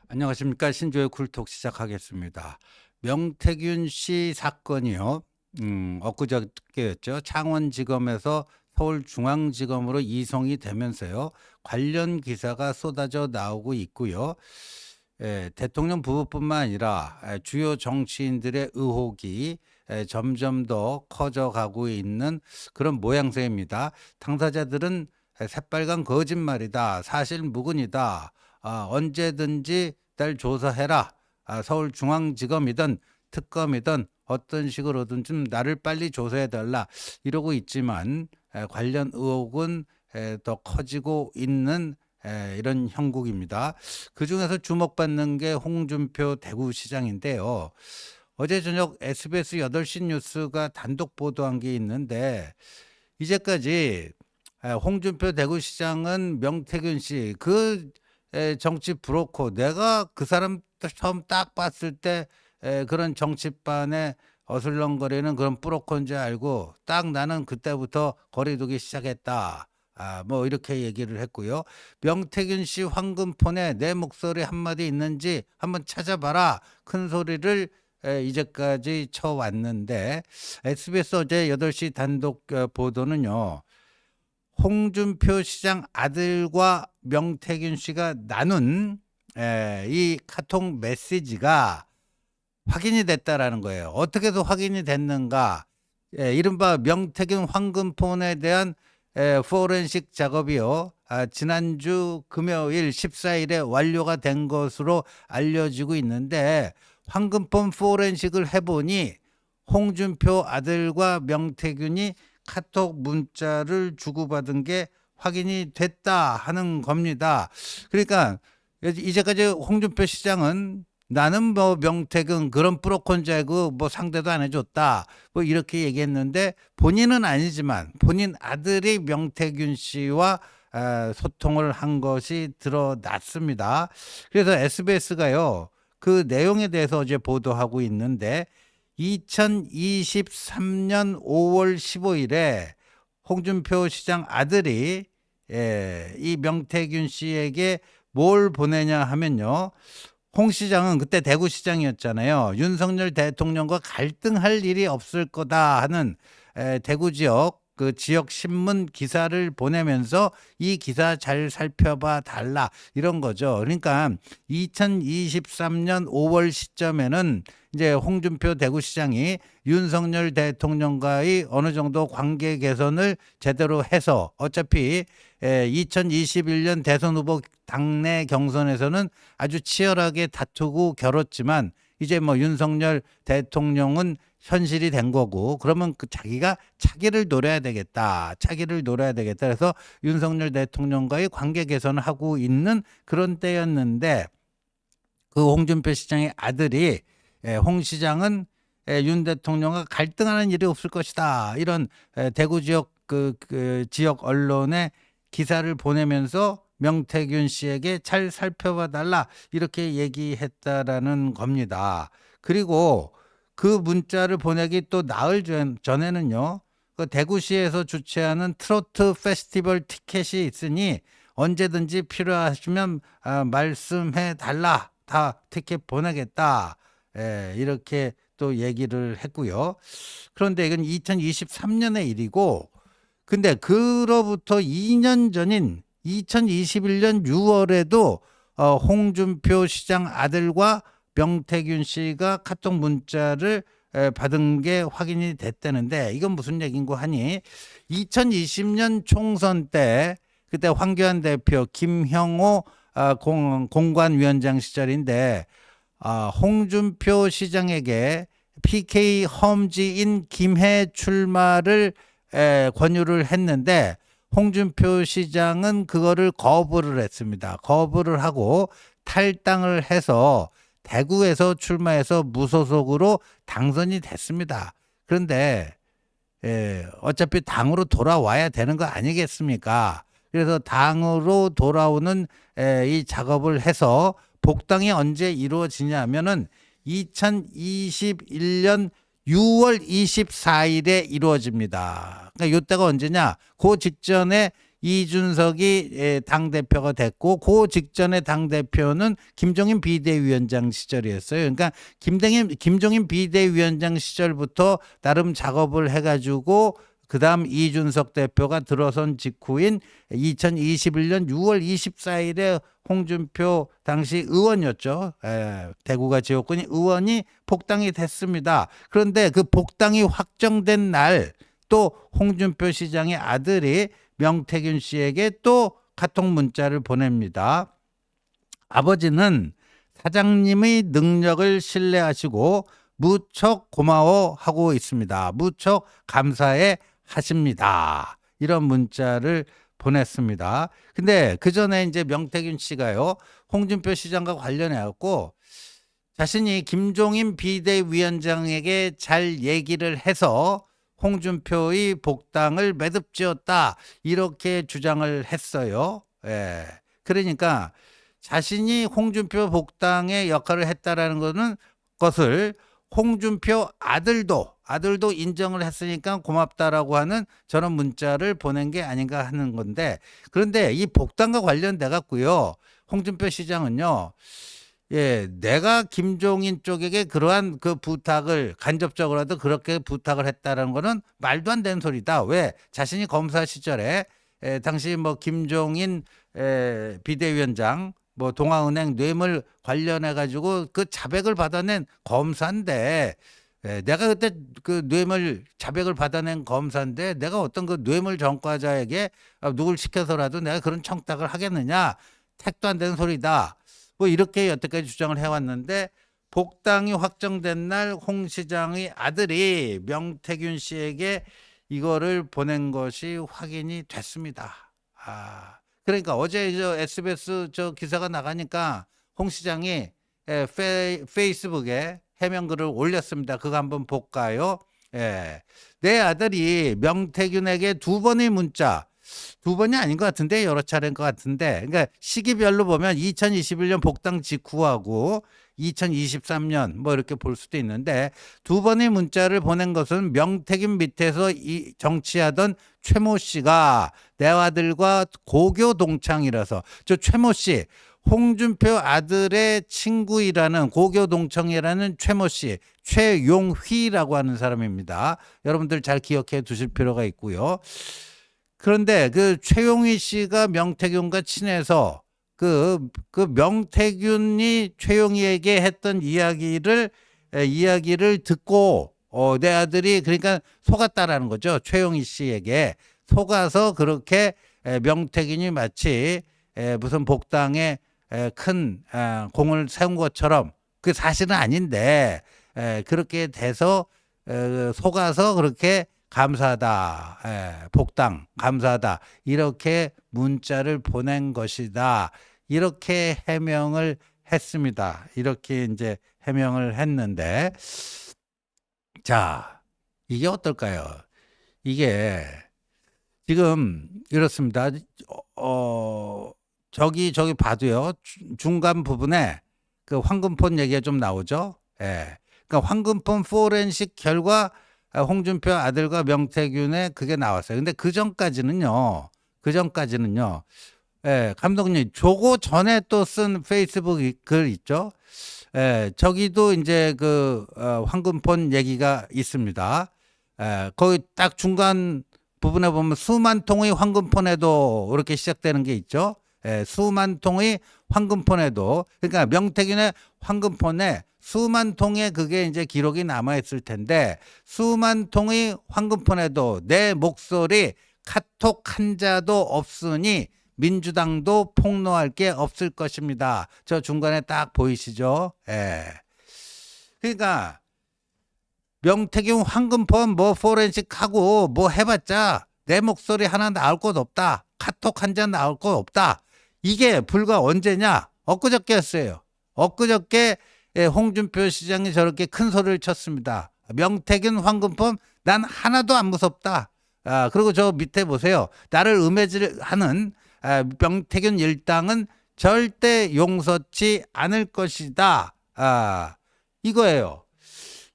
안녕하십니까. 신조의 쿨톡 시작하겠습니다. 명태균 씨 사건이요. 엊그저께였죠. 창원지검에서 서울중앙지검으로 이송이 되면서요. 관련 기사가 쏟아져 나오고 있고요. 대통령 부부뿐만 아니라 주요 정치인들의 의혹이 점점 더 커져가고 있는 그런 모양새입니다. 당사자들은 새빨간 거짓말이다. 사실 무근이다. 언제든지 날 조사해라. 서울중앙지검이든 특검이든 어떤 식으로든 좀 나를 빨리 조사해달라 이러고 있지만 관련 의혹은 더 커지고 있는 이런 형국입니다. 그중에서 주목받는 게 홍준표 대구시장인데요. 어제 저녁 SBS 8시 뉴스가 단독 보도한 게 있는데 이제까지 홍준표 대구시장은 명태균 씨 정치 브로커, 내가 그 사람 처음 딱 봤을 때 그런 정치판에 어슬렁거리는 그런 브로커인 줄 알고 딱 나는 그때부터 거리 두기 시작했다. 뭐 이렇게 얘기를 했고요. 명태균 씨 황금폰에 내 목소리 한마디 있는지 한번 찾아봐라. 큰 소리를 이제까지 쳐왔는데 SBS 어제 8시 단독 보도는요. 홍준표 시장 아들과 명태균 씨가 나눈 이 카톡 메시지가 확인이 됐다라는 거예요. 어떻게 해서 확인이 됐는가? 이른바 명태균 황금폰에 대한 포렌식 작업이요. 지난주 금요일 14일에 완료가 된 것으로 알려지고 있는데 황금폰 포렌식을 해보니 홍준표 아들과 명태균이 카톡 문자를 주고받은 게 확인이 됐다 하는 겁니다. 그러니까 이제까지 홍준표 시장은 나는 뭐 명태균 그런 브로커인 줄 알고 뭐 상대도 안 해줬다 뭐 이렇게 얘기했는데 본인은 아니지만 본인 아들이 명태균 씨와 소통을 한 것이 드러났습니다. 그래서 SBS가요 그 내용에 대해서 어제 보도하고 있는데 2023년 5월 15일에 홍준표 시장 아들이 이 명태균 씨에게 뭘 보내냐 하면요. 홍 시장은 그때 대구시장이었잖아요. 윤석열 대통령과 갈등할 일이 없을 거다 하는 대구 지역 그 지역 신문 기사를 보내면서 이 기사 잘 살펴봐 달라 이런 거죠. 그러니까 2023년 5월 시점에는 이제 홍준표 대구시장이 윤석열 대통령과의 어느 정도 관계 개선을 제대로 해서 어차피 2021년 대선 후보 당내 경선에서는 아주 치열하게 다투고 겨뤘지만 이제 뭐 윤석열 대통령은 현실이 된 거고 그러면 그 자기가 차기를 노려야 되겠다. 차기를 노려야 되겠다. 그래서 윤석열 대통령과의 관계 개선을 하고 있는 그런 때였는데 그 홍준표 시장의 아들이 홍 시장은 윤 대통령과 갈등하는 일이 없을 것이다. 이런 대구 지역 그 지역 언론에 기사를 보내면서 명태균 씨에게 잘 살펴봐 달라 이렇게 얘기했다라는 겁니다. 그리고 그 문자를 보내기 또 나흘 전에는요. 그 대구시에서 주최하는 트로트 페스티벌 티켓이 있으니 언제든지 필요하시면 말씀해 달라. 다 티켓 보내겠다. 이렇게 또 얘기를 했고요. 그런데 이건 2023년의 일이고 근데 그로부터 2년 전인 2021년 6월에도 홍준표 시장 아들과 명태균 씨가 카톡 문자를 받은 게 확인이 됐다는데 이건 무슨 얘기인고 하니 2020년 총선 때 그때 황교안 대표 김형호 공관위원장 시절인데 홍준표 시장에게 PK 험지인 김해 출마를 권유를 했는데 홍준표 시장은 그거를 거부를 했습니다. 거부를 하고 탈당을 해서 대구에서 출마해서 무소속으로 당선이 됐습니다. 그런데 어차피 당으로 돌아와야 되는 거 아니겠습니까? 그래서 당으로 돌아오는 이 작업을 해서 복당이 언제 이루어지냐면은 2021년 6월 24일에 이루어집니다. 그러니까 요때가 언제냐? 그 직전에 이준석이 당대표가 됐고 그 직전에 당대표는 김종인 비대위원장 시절이었어요. 그러니까 김종인 비대위원장 시절부터 나름 작업을 해가지고 그다음 이준석 대표가 들어선 직후인 2021년 6월 24일에 홍준표 당시 의원이었죠. 대구가 지역구니 의원이 복당이 됐습니다. 그런데 그 복당이 확정된 날 또 홍준표 시장의 아들이 명태균 씨에게 또 카톡 문자를 보냅니다. 아버지는 사장님의 능력을 신뢰하시고 무척 고마워하고 있습니다. 무척 감사해 하십니다. 이런 문자를 보냈습니다. 근데 그 전에 이제 명태균 씨가요, 홍준표 시장과 관련해 갖고 자신이 김종인 비대위원장에게 잘 얘기를 해서 홍준표의 복당을 매듭지었다 이렇게 주장을 했어요. 예. 그러니까 자신이 홍준표 복당의 역할을 했다라는 것을 홍준표 아들도 인정을 했으니까 고맙다라고 하는 저런 문자를 보낸 게 아닌가 하는 건데, 그런데 이 복당과 관련돼 갖고요, 홍준표 시장은요, 내가 김종인 쪽에게 그러한 그 부탁을 간접적으로라도 그렇게 부탁을 했다라는 거는 말도 안 되는 소리다. 왜? 자신이 검사 시절에 당시 뭐 김종인 비대위원장 뭐 동아은행 뇌물 관련해 가지고 그 자백을 받아낸 검사인데, 내가 그때 그 뇌물 자백을 받아낸 검사인데 내가 어떤 그 뇌물 전과자에게 누굴 시켜서라도 내가 그런 청탁을 하겠느냐? 택도 안 되는 소리다. 뭐 이렇게 여태까지 주장을 해왔는데, 복당이 확정된 날 홍 시장의 아들이 명태균 씨에게 이거를 보낸 것이 확인이 됐습니다. 그러니까 어제 저 SBS 저 기사가 나가니까 홍 시장이 페이스북에 해명글을 올렸습니다. 그거 한번 볼까요? 내 아들이 명태균에게 두 번의 문자, 두 번이 아닌 것 같은데 여러 차례인 것 같은데, 그러니까 시기별로 보면 2021년 복당 직후하고 2023년 뭐 이렇게 볼 수도 있는데, 두 번의 문자를 보낸 것은 명태균 밑에서 정치하던 최모 씨가 내 아들과 고교 동창이라서, 저 최모 씨 홍준표 아들의 친구이라는 고교 동창이라는 최모 씨, 최용휘라고 하는 사람입니다. 여러분들 잘 기억해 두실 필요가 있고요. 그런데 그 최용희 씨가 명태균과 친해서 그 명태균이 최용희에게 했던 이야기를 듣고 내 아들이 그러니까 속았다라는 거죠. 최용희 씨에게 속아서 그렇게 명태균이 마치 무슨 복당에 큰 공을 세운 것처럼, 그 사실은 아닌데 그렇게 돼서 속아서 그렇게 감사하다, 복당 감사하다 이렇게 문자를 보낸 것이다, 이렇게 해명을 했습니다. 이렇게 이제 해명을 했는데, 자, 이게 어떨까요? 이게 지금 이렇습니다. 저기 봐도요, 중간 부분에 그 황금폰 얘기가 좀 나오죠. 그러니까 황금폰 포렌식 결과 홍준표 아들과 명태균의 그게 나왔어요. 근데 그 전까지는요, 감독님, 저거 전에 또 쓴 페이스북 글 있죠? 저기도 이제 그 황금폰 얘기가 있습니다. 거기 딱 중간 부분에 보면 수만 통의 황금폰에도 이렇게 시작되는 게 있죠. 수만 통의 황금폰에도, 그러니까 명태균의 황금폰에 수만 통의 그게 이제 기록이 남아 있을 텐데, 수만 통의 황금폰에도 내 목소리 카톡 한 자도 없으니 민주당도 폭로할 게 없을 것입니다. 저 중간에 딱 보이시죠? 그러니까 명태균 황금폰 뭐 포렌식 하고 뭐 해봤자 내 목소리 하나 나올 것 없다, 카톡 한 자 나올 것 없다. 이게 불과 언제냐? 엊그저께였어요. 엊그저께 홍준표 시장이 저렇게 큰 소리를 쳤습니다. 명태균 황금폰 난 하나도 안 무섭다. 그리고 저 밑에 보세요. 나를 음해질하는 명태균 일당은 절대 용서치 않을 것이다. 이거예요.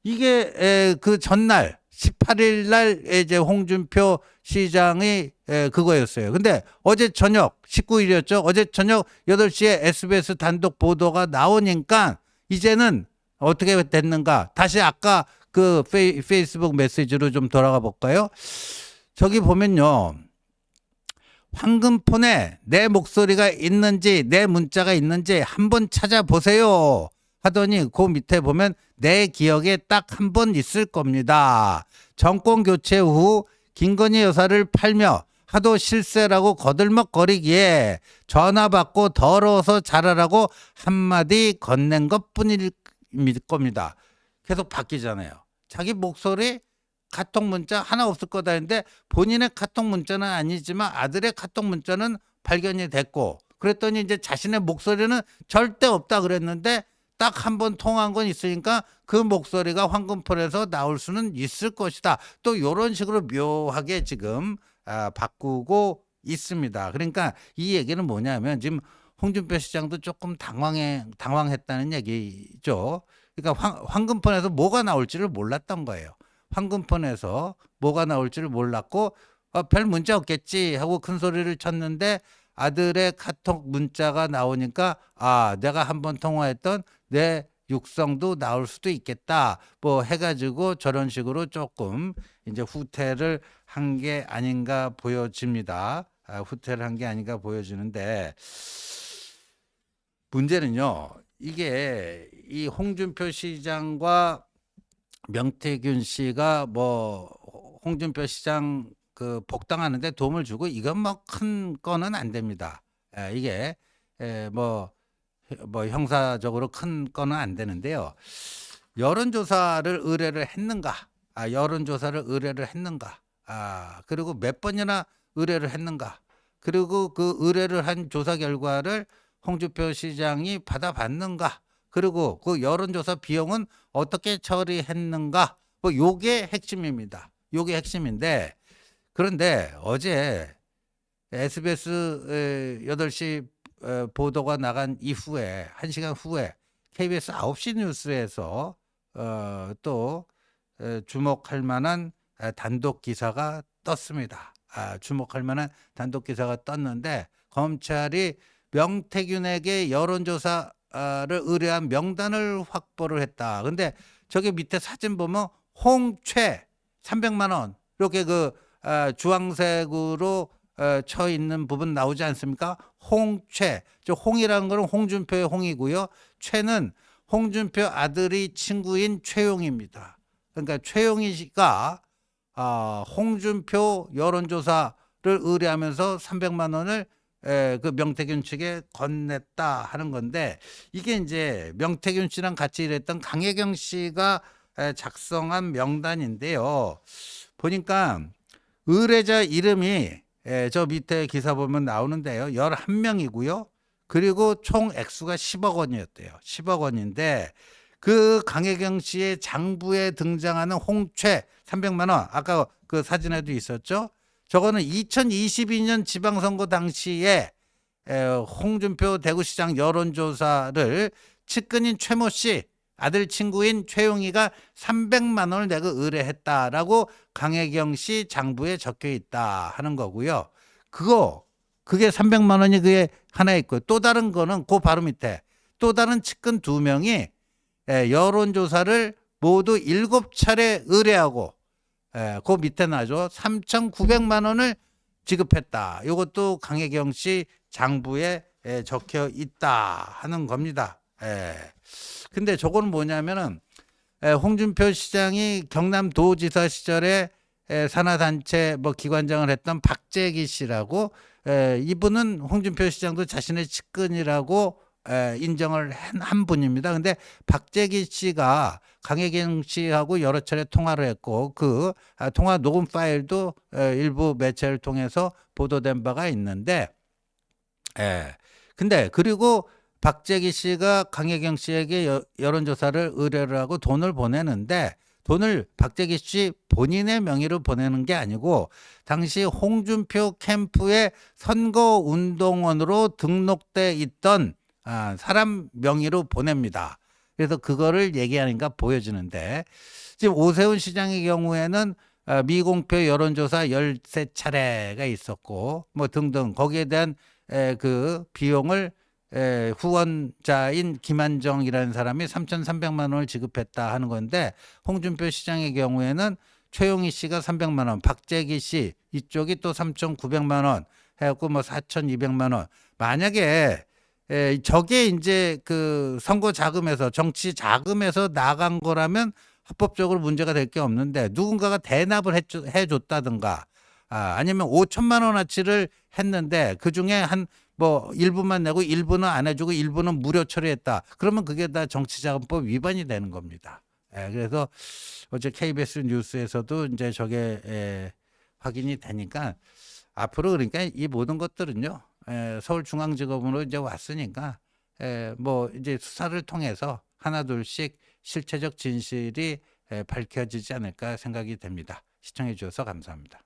이게 그 전날 18일 날 이제 홍준표 시장이 그거였어요. 근데 어제 저녁 19일이었죠. 어제 저녁 8시에 SBS 단독 보도가 나오니까 이제는 어떻게 됐는가? 다시 아까 그 페이스북 메시지로 좀 돌아가 볼까요? 저기 보면요. 황금폰에 내 목소리가 있는지 내 문자가 있는지 한번 찾아보세요 하더니 그 밑에 보면 내 기억에 딱 한 번 있을 겁니다. 정권 교체 후 김건희 여사를 팔며 하도 실세라고 거들먹거리기에 전화 받고 더러워서 잘하라고 한마디 건넨 것뿐일 겁니다. 계속 바뀌잖아요. 자기 목소리 카톡 문자 하나 없을 거다 했는데 본인의 카톡 문자는 아니지만 아들의 카톡 문자는 발견이 됐고 그랬더니 이제 자신의 목소리는 절대 없다 그랬는데 딱 한 번 통화한 건 있으니까 그 목소리가 황금폰에서 나올 수는 있을 것이다. 또 이런 식으로 묘하게 지금 바꾸고 있습니다. 그러니까 이 얘기는 뭐냐면 지금 홍준표 시장도 조금 당황했다는 얘기죠. 그러니까 황금폰에서 뭐가 나올지를 몰랐던 거예요. 황금폰에서 뭐가 나올지를 몰랐고 별 문자 없겠지 하고 큰 소리를 쳤는데 아들의 카톡 문자가 나오니까 내가 한번 통화했던 내 육성도 나올 수도 있겠다 뭐 해가지고 저런 식으로 조금 이제 후퇴를 한 게 아닌가 보여집니다. 후퇴를 한 게 아닌가 보여지는데 문제는요. 이게 이 홍준표 시장과 명태균 씨가 뭐 홍준표 시장 그 복당하는데 도움을 주고 이건 뭐 큰 건은 안 됩니다. 이게 뭐 형사적으로 큰 건은 안 되는데요. 여론조사를 의뢰를 했는가? 여론조사를 의뢰를 했는가? 그리고 몇 번이나 의뢰를 했는가? 그리고 그 의뢰를 한 조사 결과를 홍준표 시장이 받아봤는가? 그리고 그 여론조사 비용은 어떻게 처리했는가? 뭐 요게 핵심입니다. 요게 핵심인데 그런데 어제 SBS 8시 보도가 나간 이후에 1시간 후에 KBS 9시 뉴스에서 또 주목할 만한 단독 기사가 떴습니다. 주목할 만한 단독 기사가 떴는데 검찰이 명태균에게 여론조사를 의뢰한 명단을 확보를 했다. 근데 저기 밑에 사진 보면 홍최 300만 원 이렇게 그 주황색으로 쳐 있는 부분 나오지 않습니까? 홍최. 저 홍이라는 거는 홍준표의 홍이고요. 최는 홍준표 아들이 친구인 최용입니다. 그러니까 최용이가 홍준표 여론조사를 의뢰하면서 300만 원을 그 명태균 측에 건넸다 하는 건데 이게 이제 명태균 씨랑 같이 일했던 강혜경 씨가 작성한 명단인데요. 보니까 의뢰자 이름이 저 밑에 기사 보면 나오는데요. 11명이고요. 그리고 총 액수가 10억 원이었대요. 10억 원인데 그 강혜경 씨의 장부에 등장하는 홍채 300만 원 아까 그 사진에도 있었죠. 저거는 2022년 지방선거 당시에 홍준표 대구시장 여론조사를 측근인 최모 씨 아들 친구인 최용이가 300만 원을 내가 의뢰했다라고 강혜경 씨 장부에 적혀 있다 하는 거고요. 그게 300만 원이 그게 하나 있고 또 다른 거는 그 바로 밑에 또 다른 측근 2명이 여론조사를 모두 7차례 의뢰하고 그 밑에 나죠. 3,900만 원을 지급했다. 이것도 강혜경 씨 장부에 적혀 있다 하는 겁니다. 근데 저거는 뭐냐면은 홍준표 시장이 경남도지사 시절에 산하단체 뭐 기관장을 했던 박재기 씨라고 이분은 홍준표 시장도 자신의 측근이라고 인정을 한 분입니다. 근데 박재기 씨가 강혜경 씨하고 여러 차례 통화를 했고 그 통화 녹음 파일도 일부 매체를 통해서 보도된 바가 있는데 근데 그리고 박재기 씨가 강혜경 씨에게 여론조사를 의뢰를 하고 돈을 보내는데 돈을 박재기 씨 본인의 명의로 보내는 게 아니고 당시 홍준표 캠프의 선거운동원으로 등록돼 있던 사람 명의로 보냅니다. 그래서 그거를 얘기하니까 보여지는데 지금 오세훈 시장의 경우에는 미공표 여론조사 13차례가 있었고 뭐 등등 거기에 대한 그 비용을 후원자인 김한정이라는 사람이 3,300만 원을 지급했다 하는 건데 홍준표 시장의 경우에는 최용희 씨가 300만 원, 박재기 씨 이쪽이 또 3,900만 원 해갖고 뭐 4,200만 원. 만약에 저게 이제 그 선거 자금에서 정치 자금에서 나간 거라면 합법적으로 문제가 될 게 없는데 누군가가 대납을 해줬다든가 아니면 5천만 원어치를 했는데 그 중에 한 뭐 일부만 내고 일부는 안 해주고 일부는 무료 처리했다. 그러면 그게 다 정치자금법 위반이 되는 겁니다. 그래서 어제 KBS 뉴스에서도 이제 저게 확인이 되니까 앞으로 그러니까 이 모든 것들은요 서울중앙지검으로 이제 왔으니까 뭐 이제 수사를 통해서 하나둘씩 실체적 진실이 밝혀지지 않을까 생각이 됩니다. 시청해 주셔서 감사합니다.